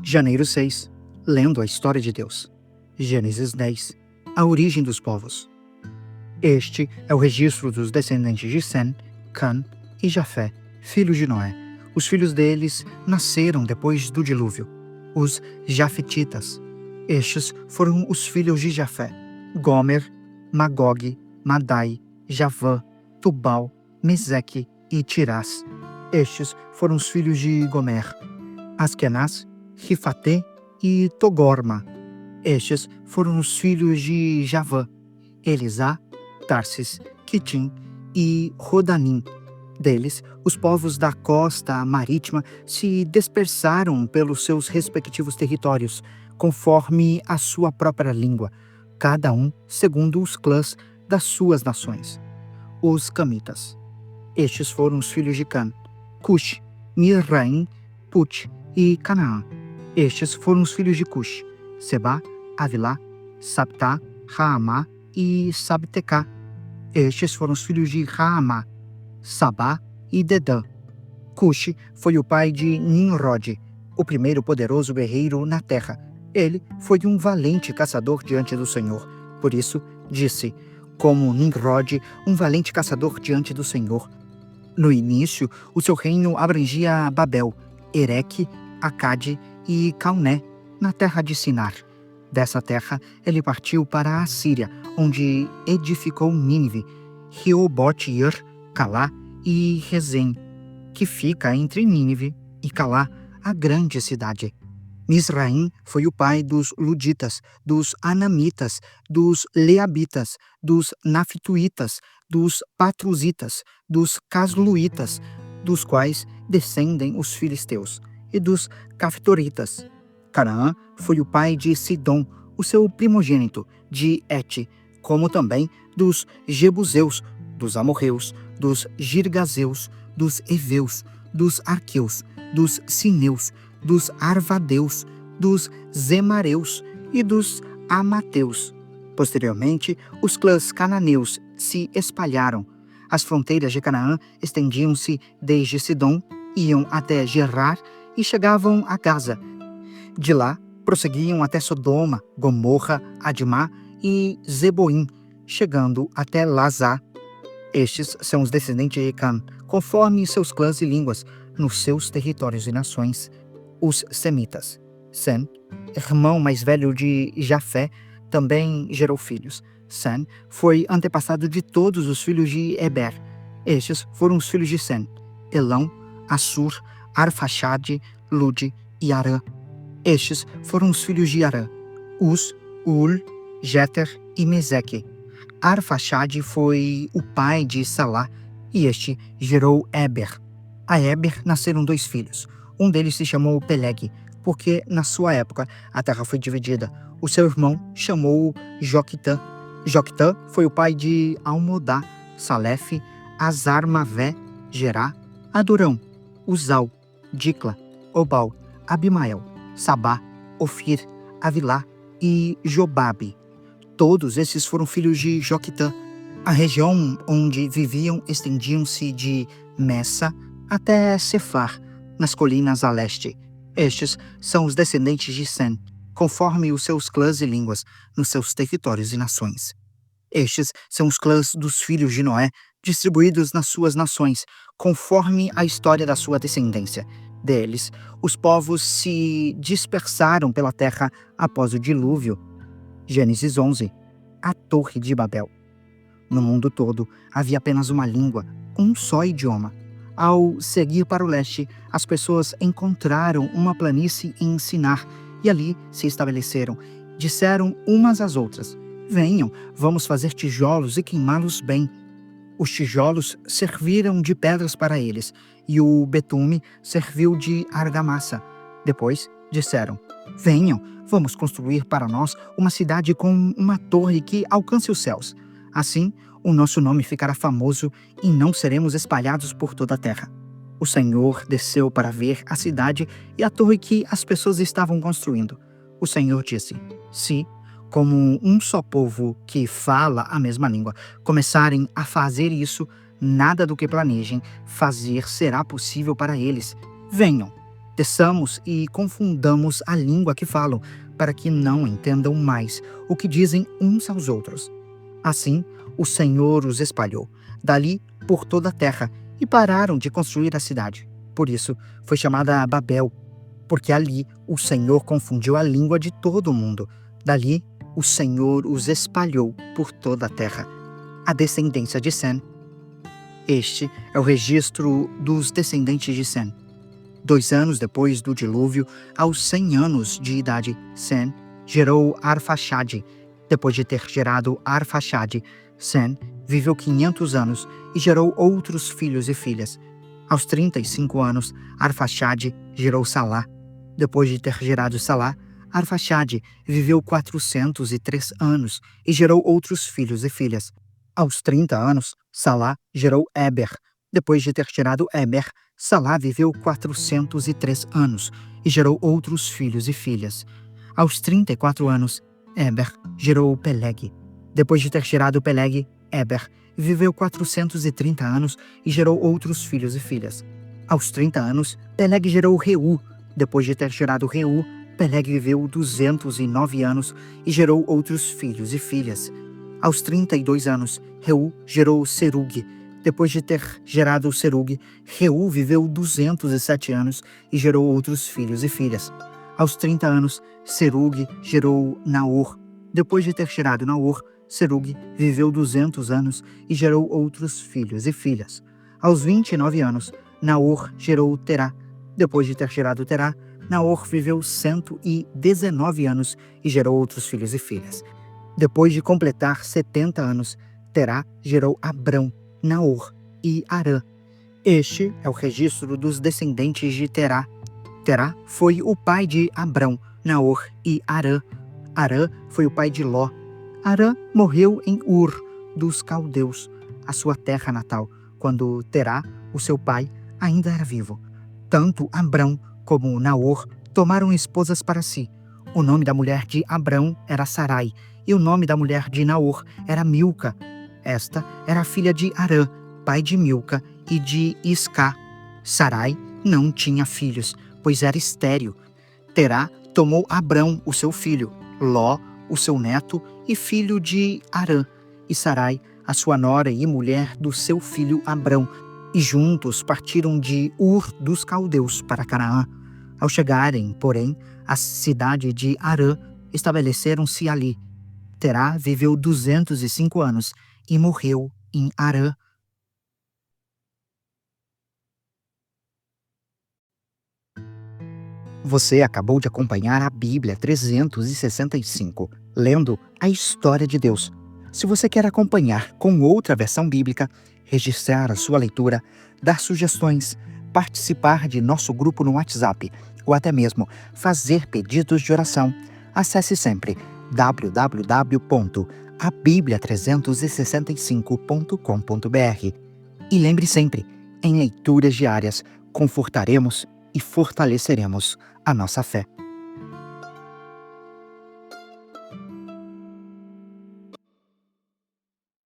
Janeiro 6. Lendo a história de Deus. Gênesis 10. A origem dos povos. Este é o registro dos descendentes de Sem, Cã e Jafé, filhos de Noé. Os filhos deles nasceram depois do dilúvio, os Jafetitas. Estes foram os filhos de Jafé: Gomer, Magog, Madai, Javã, Tubal, Meseque e Tirás. Estes foram os filhos de Gomer: Askenaz, Rifate e Togorma. Estes foram os filhos de Javã: Elisá, Tarsis, Quitim e Rodanim. Deles, os povos da costa marítima se dispersaram pelos seus respectivos territórios, conforme a sua própria língua, cada um segundo os clãs das suas nações. Os Camitas. Estes foram os filhos de Cã: Cush, Mizraim, Put e Canaã. Estes foram os filhos de Cush: Seba, Avilá, Sabtá, Raamá e Sabtecá. Estes foram os filhos de Raamá: Sabá e Dedã. Cush foi o pai de Nimrod, o primeiro poderoso guerreiro na terra. Ele foi um valente caçador diante do Senhor. Por isso, disse, como Nimrod, um valente caçador diante do Senhor. No início, o seu reino abrangia Babel, Ereque, Acade e Calné, na terra de Sinar. Dessa terra, ele partiu para a Assíria, onde edificou Nínive, Reobote-ir, Calá e Rezem, que fica entre Nínive e Calá, a grande cidade. Mizraim foi o pai dos Luditas, dos Anamitas, dos Leabitas, dos Naftuítas, dos Patruzitas, dos Casluítas, dos quais descendem os filisteus, e dos Caftoritas. Canaã foi o pai de Sidom, o seu primogênito, de Et, como também dos Jebuseus, dos Amorreus, dos Girgazeus, dos Eveus, dos Arqueus, dos Sineus, dos Arvadeus, dos Zemareus e dos Amateus. Posteriormente, os clãs cananeus se espalharam. As fronteiras de Canaã estendiam-se desde Sidom, iam até Gerar e chegavam a Gaza. De lá, prosseguiam até Sodoma, Gomorra, Admá e Zeboim, chegando até Lazá. Estes são os descendentes de Cã, conforme seus clãs e línguas, nos seus territórios e nações. Os Semitas. Sem, irmão mais velho de Jafé, também gerou filhos. Sem foi antepassado de todos os filhos de Eber. Estes foram os filhos de Sem: Elão, Assur, Arfaxade, Lude e Arã. Estes foram os filhos de Arã: Uz, Ul, Jeter e Meseque. Arfaxade foi o pai de Salá, e este gerou Eber. A Eber nasceram 2 filhos. Um deles se chamou Peleg, porque na sua época a terra foi dividida. O seu irmão chamou-o Joquitã. Joquitã foi o pai de Almodá, Salefe, Azarmavé, Gerá, Adurão, Uzal, Dicla, Obal, Abimael, Sabá, Ofir, Avilá e Jobabe. Todos esses foram filhos de Joquitã. A região onde viviam estendiam-se de Messa até Sefar, nas colinas a leste. Estes são os descendentes de Sem, conforme os seus clãs e línguas, nos seus territórios e nações. Estes são os clãs dos filhos de Noé, distribuídos nas suas nações, conforme a história da sua descendência. Deles, os povos se dispersaram pela terra após o dilúvio. Gênesis 11. A Torre de Babel. No mundo todo, havia apenas uma língua, um só idioma. Ao seguir para o leste, as pessoas encontraram uma planície em Sinar e ali se estabeleceram. Disseram umas às outras: venham, vamos fazer tijolos e queimá-los bem. Os tijolos serviram de pedras para eles, e o betume serviu de argamassa. Depois disseram: venham, vamos construir para nós uma cidade com uma torre que alcance os céus. Assim, o nosso nome ficará famoso e não seremos espalhados por toda a terra. O Senhor desceu para ver a cidade e a torre que as pessoas estavam construindo. O Senhor disse: se, como um só povo que fala a mesma língua, começarem a fazer isso, nada do que planejem fazer será possível para eles. Venham. Desçamos e confundamos a língua que falam, para que não entendam mais o que dizem uns aos outros. Assim, o Senhor os espalhou, dali por toda a terra, e pararam de construir a cidade. Por isso, foi chamada Babel, porque ali o Senhor confundiu a língua de todo o mundo. Dali, o Senhor os espalhou por toda a terra. A descendência de Sem. Este é o registro dos descendentes de Sem. 2 anos depois do dilúvio, aos 100 anos de idade, Sem gerou Arfaxade. Depois de ter gerado Arfaxade, Sem viveu 500 anos e gerou outros filhos e filhas. Aos 35 anos, Arfaxade gerou Salá. Depois de ter gerado Salá, Arfaxade viveu 403 anos e gerou outros filhos e filhas. Aos 30 anos, Salá gerou Eber. Depois de ter gerado Eber, Salá viveu 403 anos e gerou outros filhos e filhas. Aos 34 anos, Eber gerou Peleg. Depois de ter gerado Peleg, Eber viveu 430 anos e gerou outros filhos e filhas. Aos 30 anos, Peleg gerou Reu. Depois de ter gerado Reu, Peleg viveu 209 anos e gerou outros filhos e filhas. Aos 32 anos, Reu gerou Serug. Depois de ter gerado Serug, Reu viveu 207 anos e gerou outros filhos e filhas. Aos 30 anos, Serug gerou Naor. Depois de ter gerado Naor, Serug viveu 200 anos e gerou outros filhos e filhas. Aos 29 anos, Naor gerou Terá. Depois de ter gerado Terá, Naor viveu 119 anos e gerou outros filhos e filhas. Depois de completar 70 anos, Terá gerou Abrão, Naor e Harã. Este é o registro dos descendentes de Terá. Terá foi o pai de Abrão, Naor e Harã. Harã foi o pai de Ló. Harã morreu em Ur dos Caldeus, a sua terra natal, quando Terá, o seu pai, ainda era vivo. Tanto Abrão como Naor tomaram esposas para si. O nome da mulher de Abrão era Sarai, e o nome da mulher de Naor era Milca. Esta era filha de Harã, pai de Milca e de Iscá. Sarai não tinha filhos, pois era estéril. Terá tomou Abrão, o seu filho, Ló, o seu neto e filho de Harã, e Sarai, a sua nora e mulher do seu filho Abrão, e juntos partiram de Ur dos Caldeus para Canaã. Ao chegarem, porém, à cidade de Harã, estabeleceram-se ali. Terá viveu 205 anos e morreu em Harã. Você acabou de acompanhar a Bíblia 365, lendo a história de Deus. Se você quer acompanhar com outra versão bíblica, registrar a sua leitura, dar sugestões, participar de nosso grupo no WhatsApp ou até mesmo fazer pedidos de oração, acesse sempre www.abiblia365.com.br. E lembre sempre, em leituras diárias, confortaremos e fortaleceremos a nossa fé.